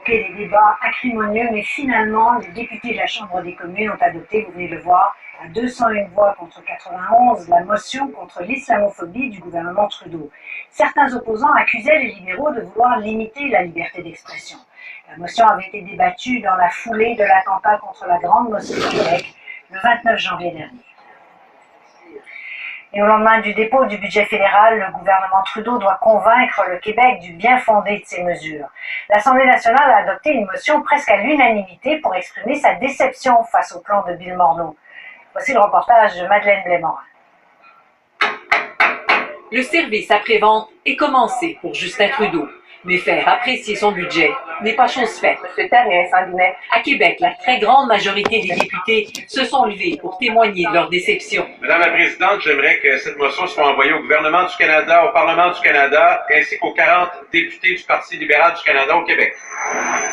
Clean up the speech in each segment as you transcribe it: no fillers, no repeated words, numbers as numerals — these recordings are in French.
provoqué des débats acrimonieux, mais finalement, les députés de la Chambre des communes ont adopté, vous venez de le voir, à 201 voix contre 91, la motion contre l'islamophobie du gouvernement Trudeau. Certains opposants accusaient les libéraux de vouloir limiter la liberté d'expression. La motion avait été débattue dans la foulée de l'attentat contre la Grande Mosquée de Québec le 29 janvier dernier. Et au lendemain du dépôt du budget fédéral, le gouvernement Trudeau doit convaincre le Québec du bien fondé de ces mesures. L'Assemblée nationale a adopté une motion presque à l'unanimité pour exprimer sa déception face au plan de Bill Morneau. Voici le reportage de Madeleine Blais-Morin. Le service après-vente est commencé pour Justin Trudeau, mais faire apprécier son budget n'est pas chose faite. Monsieur Terrien, Sanguinet. À Québec, la très grande majorité des députés se sont levés pour témoigner de leur déception. Madame la Présidente, j'aimerais que cette motion soit envoyée au gouvernement du Canada, au Parlement du Canada, ainsi qu'aux 40 députés du Parti libéral du Canada au Québec.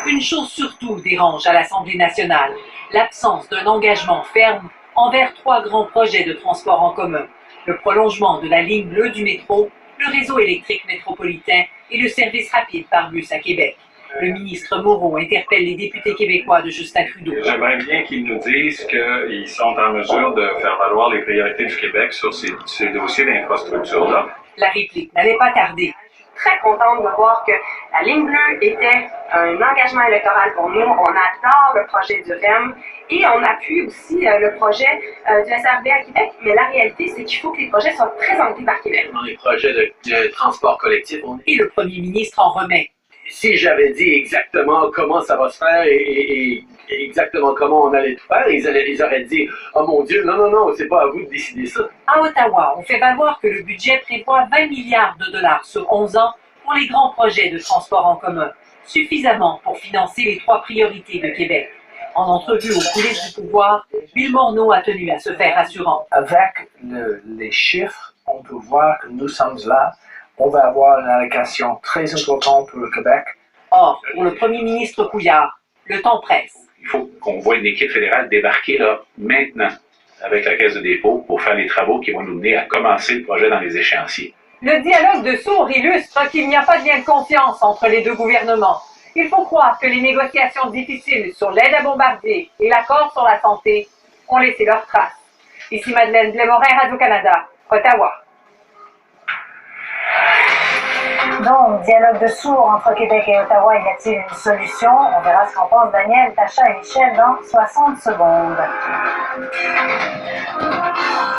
Une chose surtout dérange à l'Assemblée nationale, l'absence d'un engagement ferme envers 3 grands projets de transport en commun. Le prolongement de la ligne bleue du métro, le réseau électrique métropolitain et le service rapide par bus à Québec. Le ministre Moreau interpelle les députés québécois de Justin Trudeau. J'aimerais bien qu'ils nous disent qu'ils sont en mesure de faire valoir les priorités du Québec sur ces dossiers d'infrastructure-là. La réplique n'allait pas tarder. Très contente de voir que la ligne bleue était un engagement électoral pour nous. On adore le projet du REM et on appuie aussi le projet du SRB à Québec. Mais la réalité, c'est qu'il faut que les projets soient présentés par Québec. Dans les projets de transport collectif, Et le premier ministre en remet. si j'avais dit exactement comment ça va se faire et exactement comment on allait tout faire, ils auraient dit « Oh mon Dieu, non, c'est pas à vous de décider ça. » À Ottawa, on fait valoir que le budget prévoit 20 milliards de dollars sur 11 ans pour les grands projets de transport en commun, suffisamment pour financer les 3 priorités de Québec. En entrevue aux coulisses du pouvoir, Bill Morneau a tenu à se faire rassurant. Avec les chiffres, on peut voir que nous sommes là. On va avoir une allocation très importante pour le Québec. Or, pour le premier ministre Couillard, le temps presse. Il faut qu'on voit une équipe fédérale débarquer là, maintenant, avec la Caisse de dépôt, pour faire les travaux qui vont nous mener à commencer le projet dans les échéanciers. Le dialogue de sourds illustre qu'il n'y a pas de lien de confiance entre les 2 gouvernements. Il faut croire que les négociations difficiles sur l'aide à Bombardier et l'accord sur la santé ont laissé leurs traces. Ici Madeleine Blais-Morin, Radio-Canada, Ottawa. Donc, dialogue de sourds entre Québec et Ottawa, y a-t-il une solution? On verra ce qu'en pense Daniel, Tacha et Michel dans 60 secondes.